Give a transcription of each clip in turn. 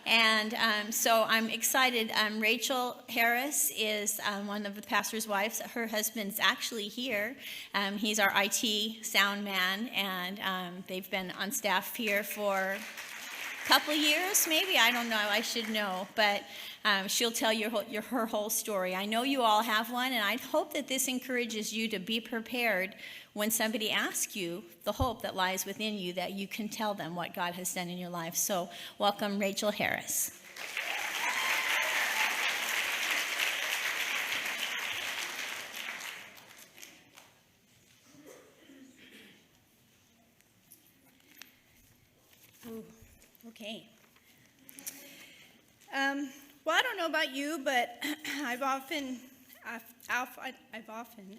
And so I'm excited. Rachel Harris is one of the pastor's wives. Her husband's actually here. He's our IT sound man, and they've been on staff here for a couple years, maybe. I don't know. I should know. But she'll tell you her whole story. I know you all have one, and I hope that this encourages you to be prepared when somebody asks you the hope that lies within you, that you can tell them what God has done in your life. So welcome, Rachel Harris. Ooh, okay. Well, I don't know about you, but I've often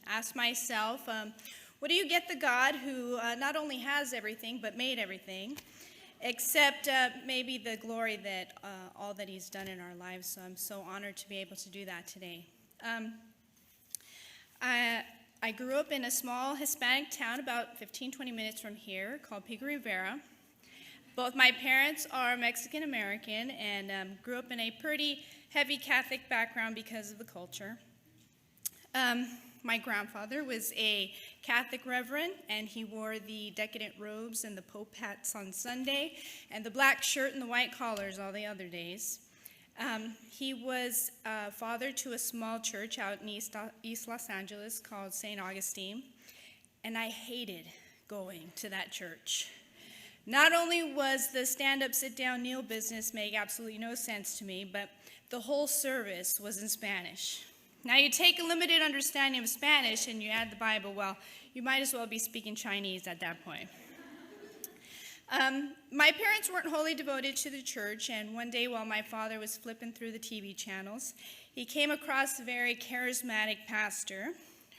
asked myself, what do you get the God who not only has everything, but made everything, except maybe the glory that all that he's done in our lives. So I'm so honored to be able to do that today. I grew up in a small Hispanic town about 15-20 minutes from here called Pico Rivera. Both my parents are Mexican-American and grew up in a pretty heavy Catholic background because of the culture. My grandfather was a Catholic reverend, and he wore the decadent robes and the Pope hats on Sunday, and the black shirt and the white collars all the other days. He was father to a small church out in East Los Angeles called St. Augustine, and I hated going to that church. Not only was the stand-up, sit-down, kneel business make absolutely no sense to me, but the whole service was in Spanish. Now, you take a limited understanding of Spanish and you add the Bible, well, you might as well be speaking Chinese at that point. My parents weren't wholly devoted to the church, and one day while my father was flipping through the TV channels, he came across a very charismatic pastor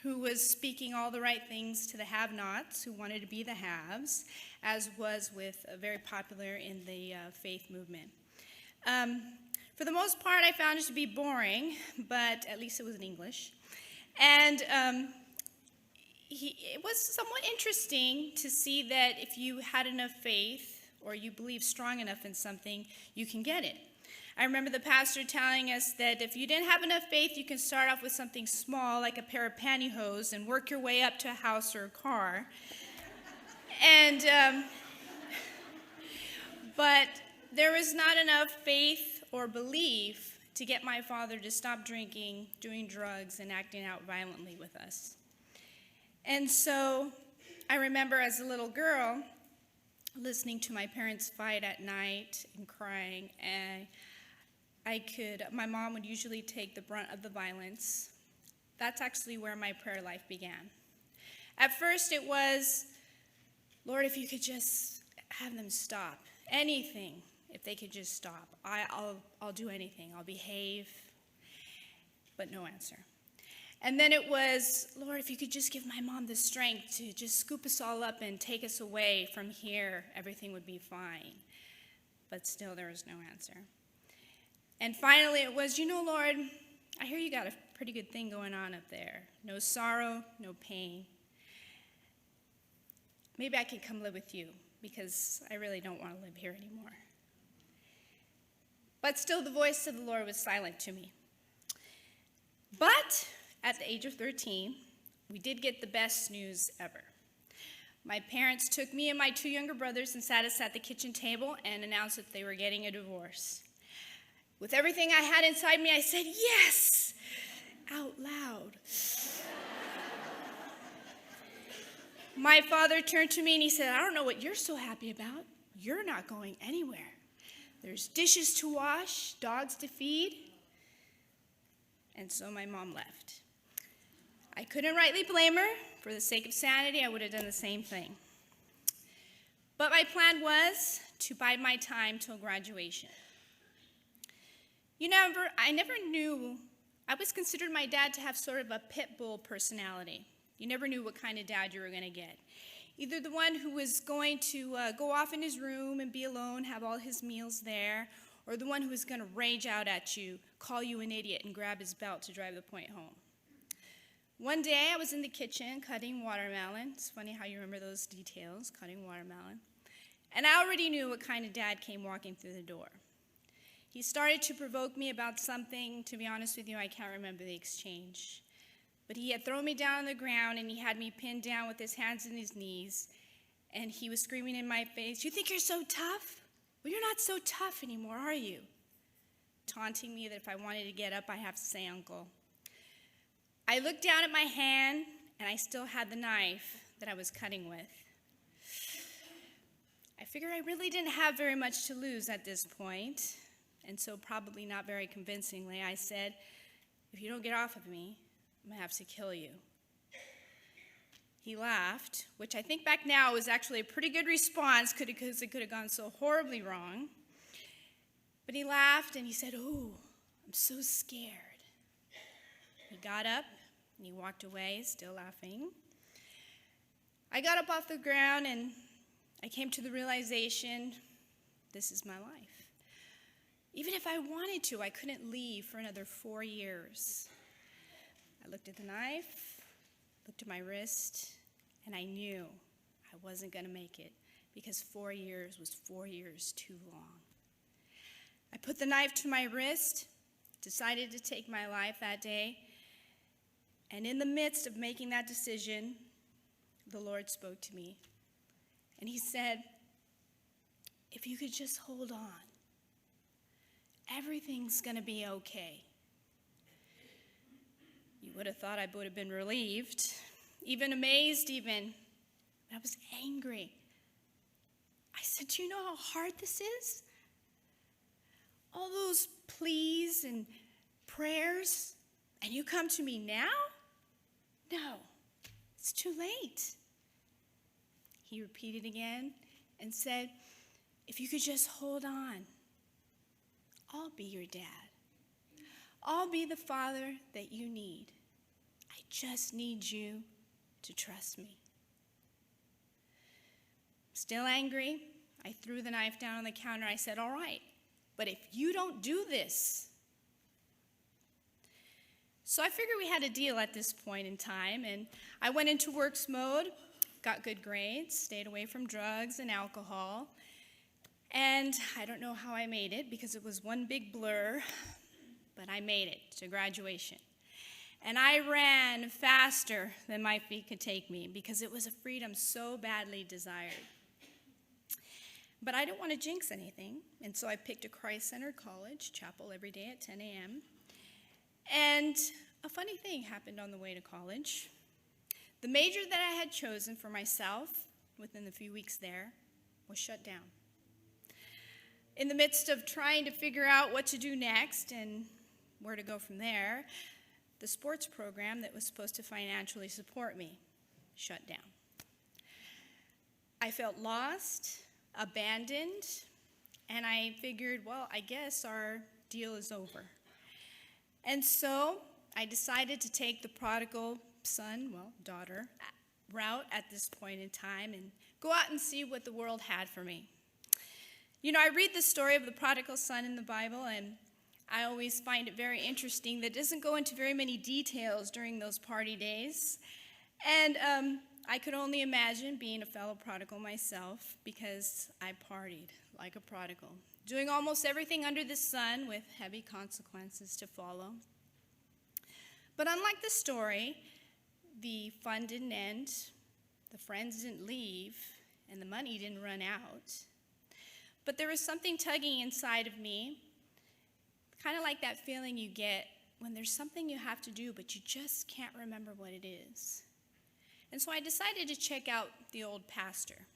who was speaking all the right things to the have-nots who wanted to be the haves, as was very popular in the faith movement. For the most part, I found it to be boring, but at least it was in English. And it was somewhat interesting to see that if you had enough faith or you believe strong enough in something, you can get it. I remember the pastor telling us that if you didn't have enough faith, you can start off with something small, like a pair of pantyhose, and work your way up to a house or a car. But there was not enough faith or belief to get my father to stop drinking, doing drugs, and acting out violently with us. And so I remember as a little girl listening to my parents fight at night and crying, and my mom would usually take the brunt of the violence. That's actually where my prayer life began. At first it was, Lord, if you could just have them stop. Anything, if they could just stop. I'll do anything. I'll behave. But no answer. And then it was, Lord, if you could just give my mom the strength to just scoop us all up and take us away from here, everything would be fine. But still there was no answer. And finally it was, Lord, I hear you got a pretty good thing going on up there. No sorrow, no pain. Maybe I could come live with you, because I really don't want to live here anymore. But still the voice of the Lord was silent to me. But at the age of 13, we did get the best news ever. My parents took me and my two younger brothers and sat us at the kitchen table and announced that they were getting a divorce. With everything I had inside me, I said, yes, out loud. My father turned to me and he said, I don't know what you're so happy about. You're not going anywhere. There's dishes to wash, dogs to feed. And so my mom left. I couldn't rightly blame her. For the sake of sanity, I would have done the same thing. But my plan was to bide my time till graduation. I never knew, I was considered my dad to have sort of a pit bull personality. You never knew what kind of dad you were going to get. Either the one who was going to go off in his room and be alone, have all his meals there, or the one who was going to rage out at you, call you an idiot, and grab his belt to drive the point home. One day I was in the kitchen cutting watermelon. It's funny how you remember those details, cutting watermelon. And I already knew what kind of dad came walking through the door. He started to provoke me about something. To be honest with you, I can't remember the exchange. But he had thrown me down on the ground, and he had me pinned down with his hands and his knees. And he was screaming in my face, "You think you're so tough? Well, you're not so tough anymore, are you?" Taunting me that if I wanted to get up, I have to say uncle. I looked down at my hand, and I still had the knife that I was cutting with. I figured I really didn't have very much to lose at this point, and so probably not very convincingly, I said, "If you don't get off of me, I'm going to have to kill you." He laughed, which I think back now was actually a pretty good response because it could have gone so horribly wrong. But he laughed and he said, "Oh, I'm so scared." He got up and he walked away, still laughing. I got up off the ground and I came to the realization, this is my life. Even if I wanted to, I couldn't leave for another 4 years. I looked at the knife, looked at my wrist, and I knew I wasn't going to make it because 4 years was 4 years too long. I put the knife to my wrist, decided to take my life that day, and in the midst of making that decision, the Lord spoke to me. And he said, "If you could just hold on, everything's going to be okay." You would have thought I would have been relieved, even amazed even. I was angry. I said, "Do you know how hard this is? All those pleas and prayers, and you come to me now? No, it's too late." He repeated again and said, "If you could just hold on, I'll be your dad. I'll be the father that you need. I just need you to trust me." Still angry, I threw the knife down on the counter. I said, "All right, but if you don't do this." So I figured we had a deal at this point in time, and I went into works mode, got good grades, stayed away from drugs and alcohol, and I don't know how I made it because it was one big blur, but I made it to graduation. And I ran faster than my feet could take me because it was a freedom so badly desired. But I didn't want to jinx anything, and so I picked a Christ-centered college, chapel every day at 10 a.m. And a funny thing happened on the way to college. The major that I had chosen for myself within the few weeks there was shut down. In the midst of trying to figure out what to do next and where to go from there, the sports program that was supposed to financially support me shut down. I felt lost, abandoned, and I figured, well, I guess our deal is over. And so I decided to take the prodigal son, daughter, route at this point in time and go out and see what the world had for me. You know, I read the story of the prodigal son in the Bible, and I always find it very interesting that it doesn't go into very many details during those party days. And I could only imagine being a fellow prodigal myself because I partied like a prodigal, doing almost everything under the sun with heavy consequences to follow. But unlike the story, the fun didn't end, the friends didn't leave, and the money didn't run out. But there was something tugging inside of me, kind of like that feeling you get when there's something you have to do, but you just can't remember what it is. And so I decided to check out the old pastor.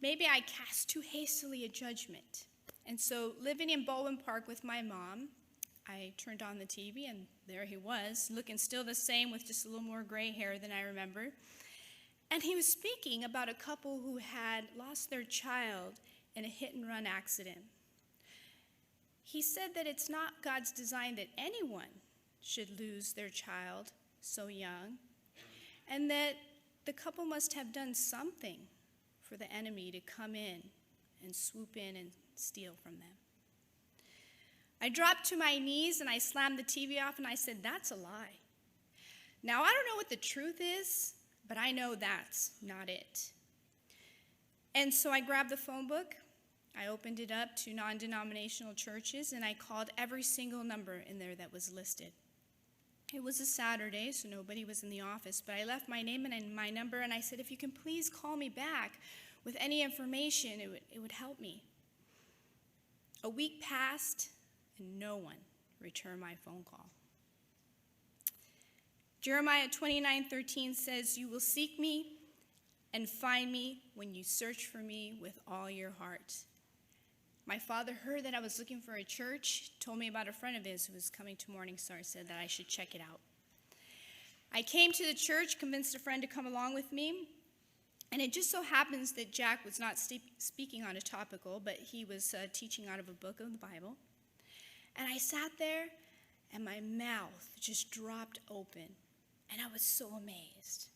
Maybe I cast too hastily a judgment. And so living in Baldwin Park with my mom, I turned on the TV, and there he was, looking still the same with just a little more gray hair than I remember. And he was speaking about a couple who had lost their child in a hit-and-run accident. He said that it's not God's design that anyone should lose their child so young, and that the couple must have done something for the enemy to come in and swoop in and steal from them. I dropped to my knees and I slammed the TV off and I said, "That's a lie." Now, I don't know what the truth is, but I know that's not it. And so I grabbed the phone book, I opened it up to non-denominational churches, and I called every single number in there that was listed. It was a Saturday, so nobody was in the office, but I left my name and my number, and I said, if you can please call me back with any information, it would help me. A week passed, and no one returned my phone call. Jeremiah 29:13 says, you will seek me and find me when you search for me with all your heart. My father heard that I was looking for a church, told me about a friend of his who was coming to Morningstar, said that I should check it out. I came to the church, convinced a friend to come along with me, and it just so happens that Jack was not speaking on a topical, but he was teaching out of a book of the Bible. And I sat there, and my mouth just dropped open, and I was so amazed.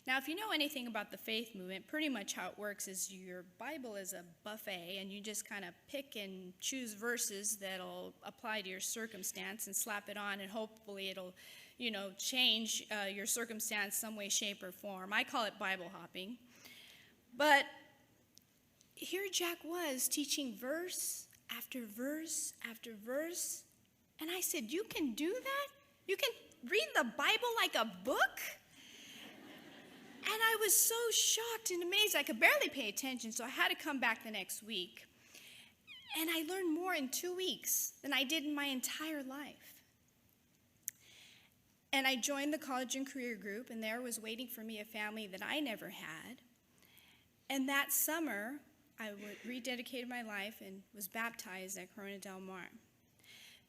Now, if you know anything about the faith movement, pretty much how it works is your Bible is a buffet, and you just kind of pick and choose verses that'll apply to your circumstance and slap it on, and hopefully it'll, change your circumstance some way, shape, or form. I call it Bible hopping. But here Jack was teaching verse after verse after verse, and I said, you can do that? You can read the Bible like a book? And I was so shocked and amazed. I could barely pay attention, so I had to come back the next week. And I learned more in 2 weeks than I did in my entire life. And I joined the college and career group, and there was waiting for me a family that I never had. And that summer, I rededicated my life and was baptized at Corona del Mar.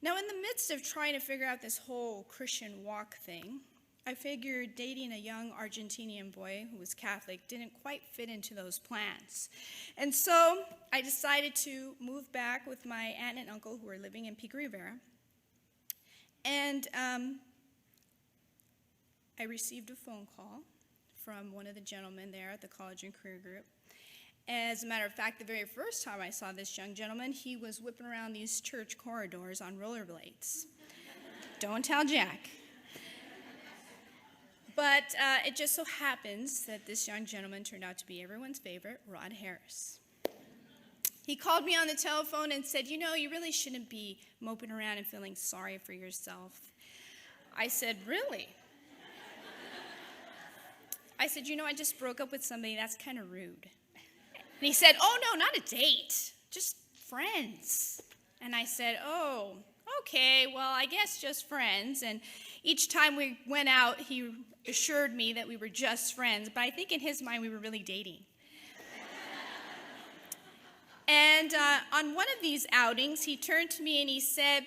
Now, in the midst of trying to figure out this whole Christian walk thing, I figured dating a young Argentinian boy who was Catholic didn't quite fit into those plans. And so I decided to move back with my aunt and uncle who were living in Pico Rivera. And I received a phone call from one of the gentlemen there at the college and career group. As a matter of fact, the very first time I saw this young gentleman, he was whipping around these church corridors on rollerblades. Don't tell Jack. But it just so happens that this young gentleman turned out to be everyone's favorite, Rod Harris. He called me on the telephone and said, you really shouldn't be moping around and feeling sorry for yourself. I said, really? I said, I just broke up with somebody. That's kind of rude. And he said, oh, no, not a date, just friends. And I said, oh, okay, well, I guess just friends. And each time we went out, he assured me that we were just friends, but I think in his mind we were really dating. And on one of these outings, he turned to me and he said,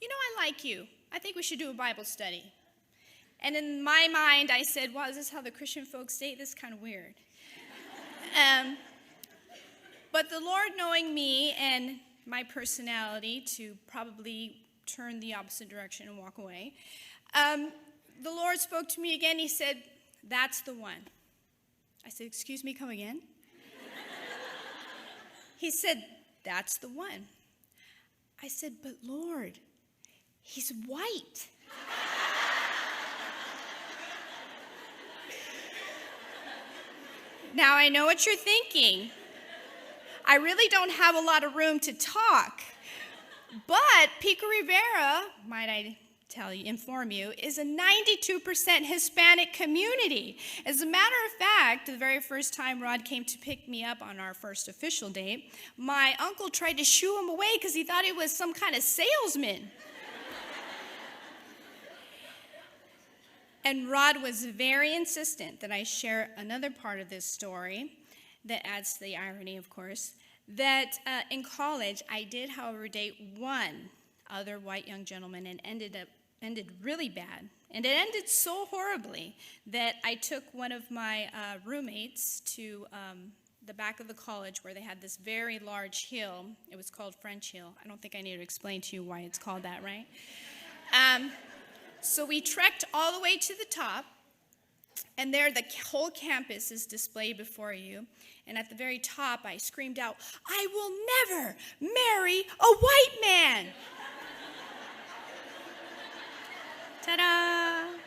I like you. I think we should do a Bible study. And in my mind, I said, wow, is this how the Christian folks date? This is kind of weird. But the Lord, knowing me and my personality to probably turn the opposite direction and walk away, the Lord spoke to me again. He said, that's the one. I said, excuse me, come again? He said, that's the one. I said, but Lord, he's white. Now I know what you're thinking. I really don't have a lot of room to talk. But Pico Rivera, might I inform you, is a 92% Hispanic community. As a matter of fact, the very first time Rod came to pick me up on our first official date, my uncle tried to shoo him away because he thought he was some kind of salesman. And Rod was very insistent that I share another part of this story that adds to the irony, of course, that in college I did, however, date one other white young gentleman and ended really bad. And it ended so horribly that I took one of my roommates to the back of the college where they had this very large hill. It was called French Hill. I don't think I need to explain to you why it's called that, right? So we trekked all the way to the top, and there the whole campus is displayed before you. And at the very top, I screamed out, I will never marry a white man. Ta-da!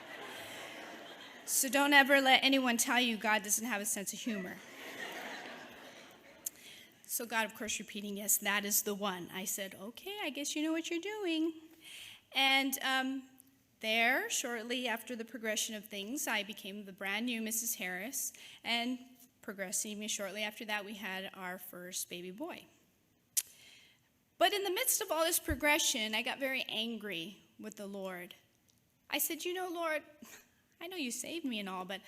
So don't ever let anyone tell you God doesn't have a sense of humor. So God, of course, repeating, yes, that is the one. I said, okay, I guess you know what you're doing. And there, shortly after the progression of things, I became the brand new Mrs. Harris. And progressing shortly after that, we had our first baby boy. But in the midst of all this progression, I got very angry with the Lord. I said, you know, Lord, I know you saved me and all, but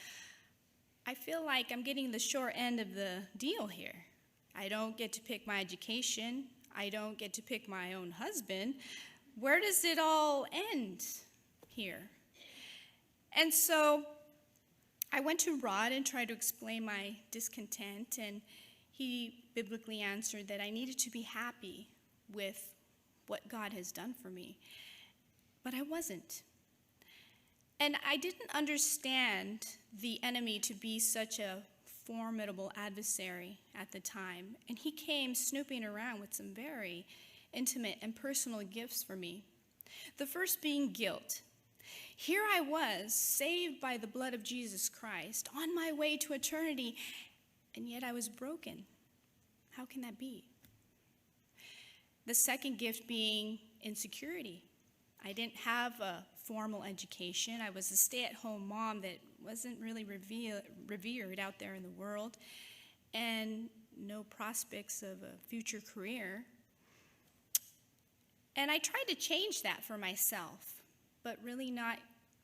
I feel like I'm getting the short end of the deal here. I don't get to pick my education. I don't get to pick my own husband. Where does it all end here? And so I went to Rod and tried to explain my discontent, and he biblically answered that I needed to be happy with what God has done for me. But I wasn't. And I didn't understand the enemy to be such a formidable adversary at the time. And he came snooping around with some very intimate and personal gifts for me. The first being guilt. Here I was, saved by the blood of Jesus Christ, on my way to eternity, and yet I was broken. How can that be? The second gift being insecurity. I didn't have a formal education. I was a stay-at-home mom that wasn't really revered out there in the world, and no prospects of a future career. And I tried to change that for myself, but really not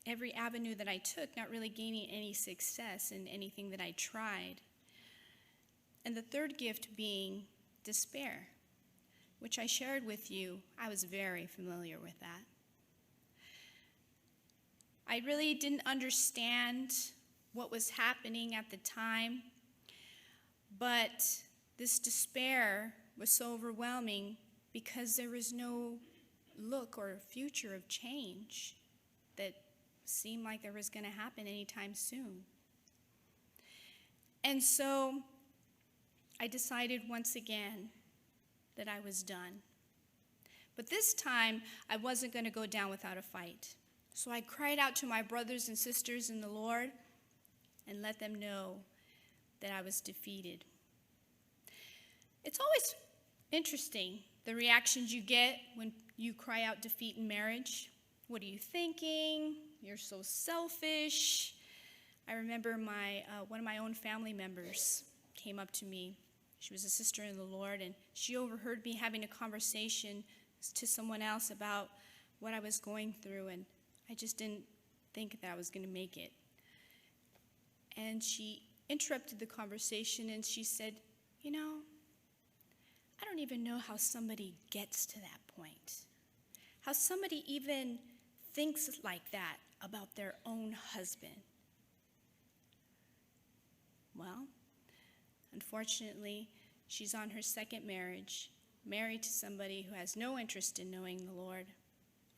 every avenue that I took, not really gaining any success in anything that I tried. And the third gift being despair, which I shared with you. I was very familiar with that. I really didn't understand what was happening at the time, but this despair was so overwhelming because there was no look or future of change that seemed like there was going to happen anytime soon. And so I decided once again that I was done. But this time, I wasn't going to go down without a fight. So I cried out to my brothers and sisters in the Lord and let them know that I was defeated. It's always interesting, the reactions you get when you cry out defeat in marriage. What are you thinking? You're so selfish. I remember one of my own family members came up to me. She was a sister in the Lord, and she overheard me having a conversation to someone else about what I was going through, and I just didn't think that I was going to make it. And she interrupted the conversation, and she said, you know, I don't even know how somebody gets to that point, how somebody even thinks like that about their own husband. Well, unfortunately, she's on her second marriage, married to somebody who has no interest in knowing the Lord.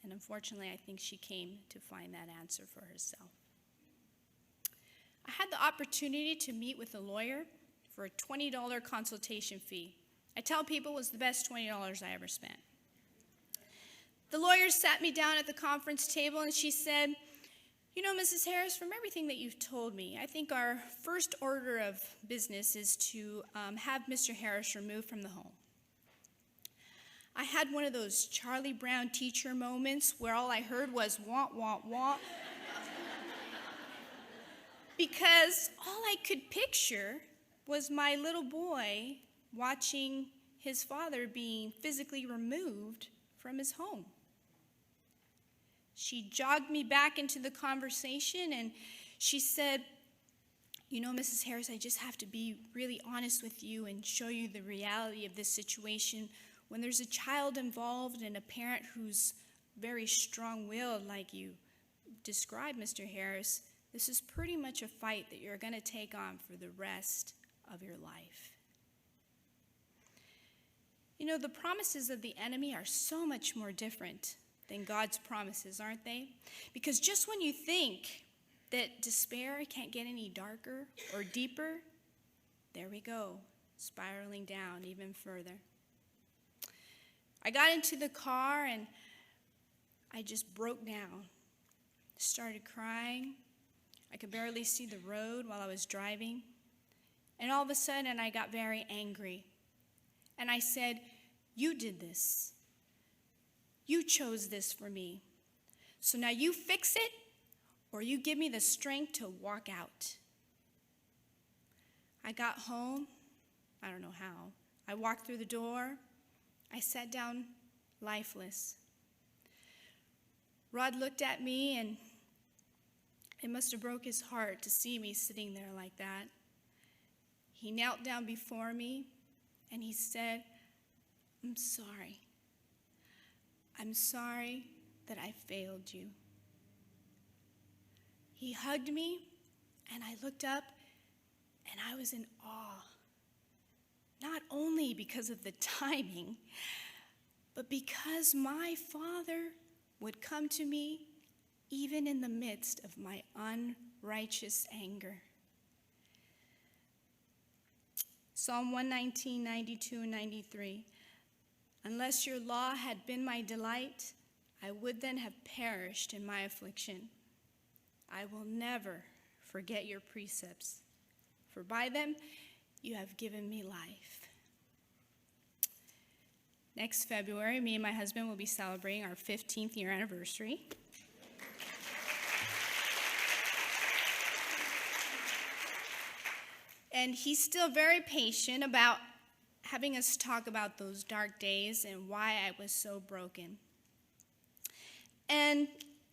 And unfortunately, I think she came to find that answer for herself. I had the opportunity to meet with a lawyer for a $20 consultation fee. I tell people it was the best $20 I ever spent. The lawyer sat me down at the conference table and she said, you know, Mrs. Harris, from everything that you've told me, I think our first order of business is to have Mr. Harris removed from the home. I had one of those Charlie Brown teacher moments where all I heard was wah, wah, wah. Because all I could picture was my little boy watching his father being physically removed from his home. She jogged me back into the conversation and she said, you know, Mrs. Harris, I just have to be really honest with you and show you the reality of this situation. When there's a child involved and a parent who's very strong-willed like you described, Mr. Harris, this is pretty much a fight that you're going to take on for the rest of your life. You know, the promises of the enemy are so much more different than God's promises, aren't they? Because just when you think that despair can't get any darker or deeper, there we go, spiraling down even further. I got into the car and I just broke down, started crying. I could barely see the road while I was driving. And all of a sudden, I got very angry. And I said, you did this. You chose this for me. So now you fix it, or you give me the strength to walk out. I got home. I don't know how. I walked through the door. I sat down lifeless. Rod looked at me, and it must have broke his heart to see me sitting there like that. He knelt down before me, and he said, I'm sorry. I'm sorry that I failed you. He hugged me, and I looked up, and I was in awe. Not only because of the timing, but because my Father would come to me even in the midst of my unrighteous anger. Psalm 119, 92, and 93. Unless your law had been my delight, I would then have perished in my affliction. I will never forget your precepts, for by them you have given me life. Next February, me and my husband will be celebrating our 15th year anniversary. And he's still very patient about having us talk about those dark days and why I was so broken. And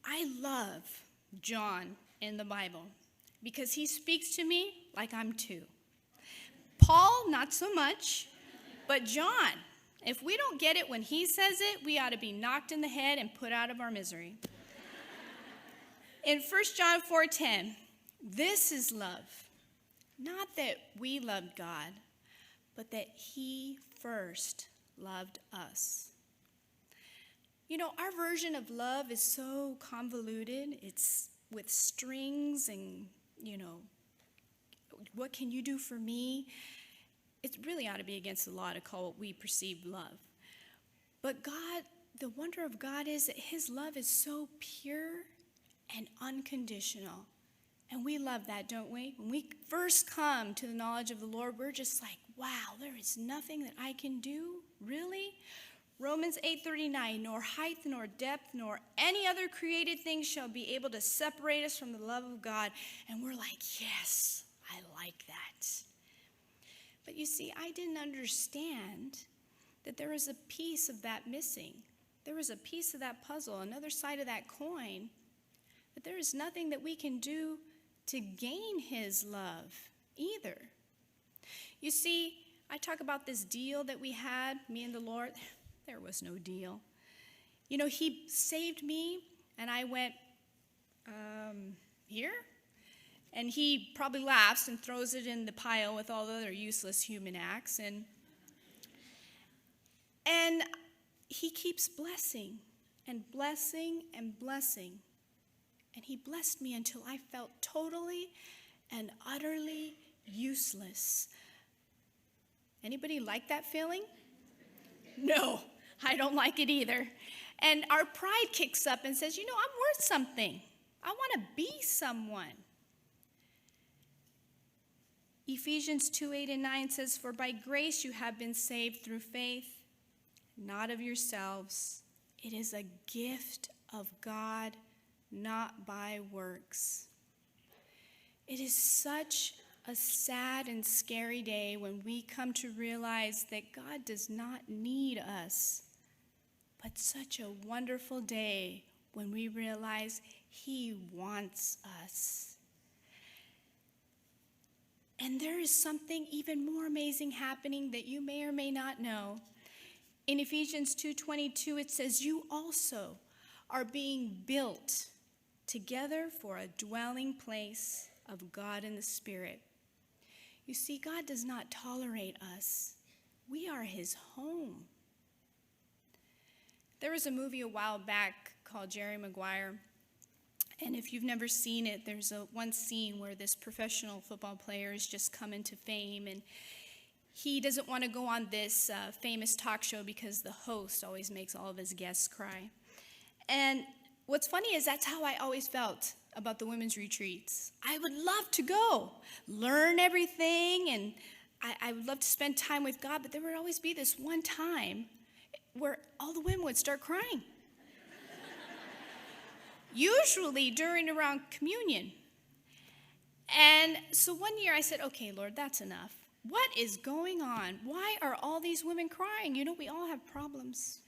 I love John in the Bible because he speaks to me like I'm two. Paul, not so much, but John, if we don't get it when he says it, we ought to be knocked in the head and put out of our misery. In 1 John 4:10, this is love, not that we loved God, but that he first loved us. You know, our version of love is so convoluted. It's with strings and, what can you do for me? It really ought to be against the law to call what we perceive love. But God, the wonder of God is that his love is so pure and unconditional. And we love that, don't we? When we first come to the knowledge of the Lord, we're just like, wow, there is nothing that I can do? Really? Romans 8:39, nor height, nor depth, nor any other created thing shall be able to separate us from the love of God. And we're like, yes, I like that. But you see, I didn't understand that there was a piece of that missing. There was a piece of that puzzle, another side of that coin, that there is nothing that we can do to gain his love either. You see, I talk about this deal that we had, me and the Lord. There was no deal. He saved me, and I went, here? And he probably laughs and throws it in the pile with all the other useless human acts. And he keeps blessing and blessing and blessing. And he blessed me until I felt totally and utterly useless. Anybody like that feeling? No, I don't like it either. And our pride kicks up and says, I'm worth something. I want to be someone. Ephesians 2:8-9 says, for by grace you have been saved through faith, not of yourselves. It is a gift of God, not by works. It is such a sad and scary day when we come to realize that God does not need us, but such a wonderful day when we realize he wants us. And there is something even more amazing happening that you may or may not know. In Ephesians 2:22, it says, you also are being built together for a dwelling place of God in the Spirit. You see, God does not tolerate us. We are his home. There was a movie a while back called Jerry Maguire. And if you've never seen it, there's one scene where this professional football player has just come into fame, and he doesn't want to go on this famous talk show because the host always makes all of his guests cry. And what's funny is that's how I always felt about the women's retreats. I would love to go, learn everything, and I would love to spend time with God, but there would always be this one time where all the women would start crying. Usually around communion. And so one year I said, okay, Lord, that's enough. What is going on? Why are all these women crying? You know, we all have problems.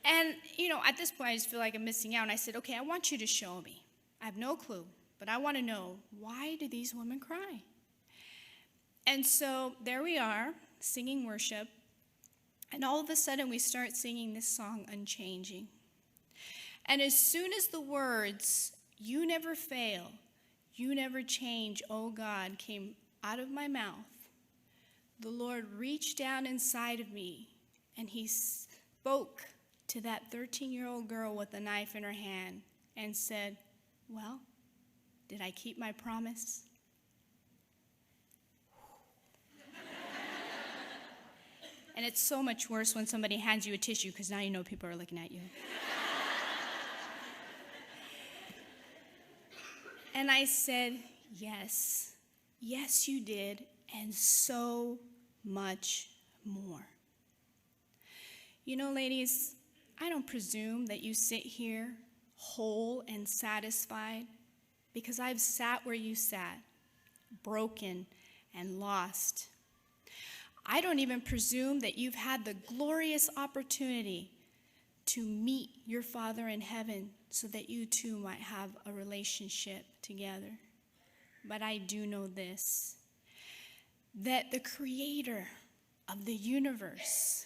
And, you know, at this point I just feel like I'm missing out. And I said, okay, I want you to show me. I have no clue, but I want to know, why do these women cry? And so there we are, singing worship. And all of a sudden we start singing this song, Unchanging. And as soon as the words, you never fail, you never change, oh God, came out of my mouth, the Lord reached down inside of me and he spoke to that 13-year-old girl with a knife in her hand and said, well, did I keep my promise? And it's so much worse when somebody hands you a tissue because now you know people are looking at you. And I said, yes, yes you did, and so much more. You know, ladies, I don't presume that you sit here whole and satisfied, because I've sat where you sat, broken and lost. I don't even presume that you've had the glorious opportunity to meet your Father in heaven so that you too might have a relationship together. But I do know this, that the Creator of the universe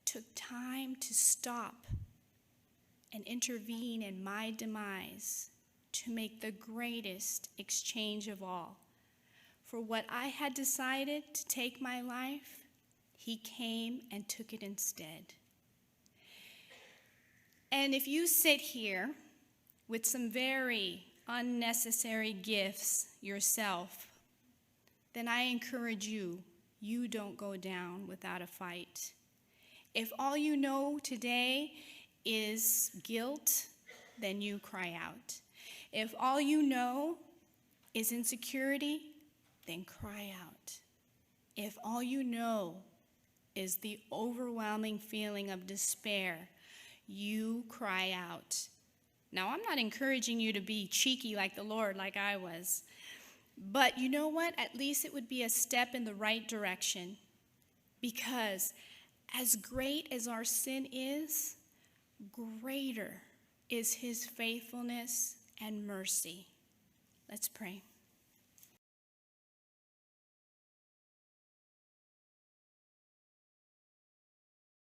took time to stop and intervene in my demise to make the greatest exchange of all. For what I had decided to take my life, he came and took it instead. And if you sit here with some very unnecessary gifts yourself, then I encourage you, you don't go down without a fight. If all you know today is guilt, then you cry out. If all you know is insecurity, then cry out. If all you know is the overwhelming feeling of despair, you cry out. Now, I'm not encouraging you to be cheeky like the Lord, like I was. But you know what? At least it would be a step in the right direction. Because as great as our sin is, greater is his faithfulness and mercy. Let's pray.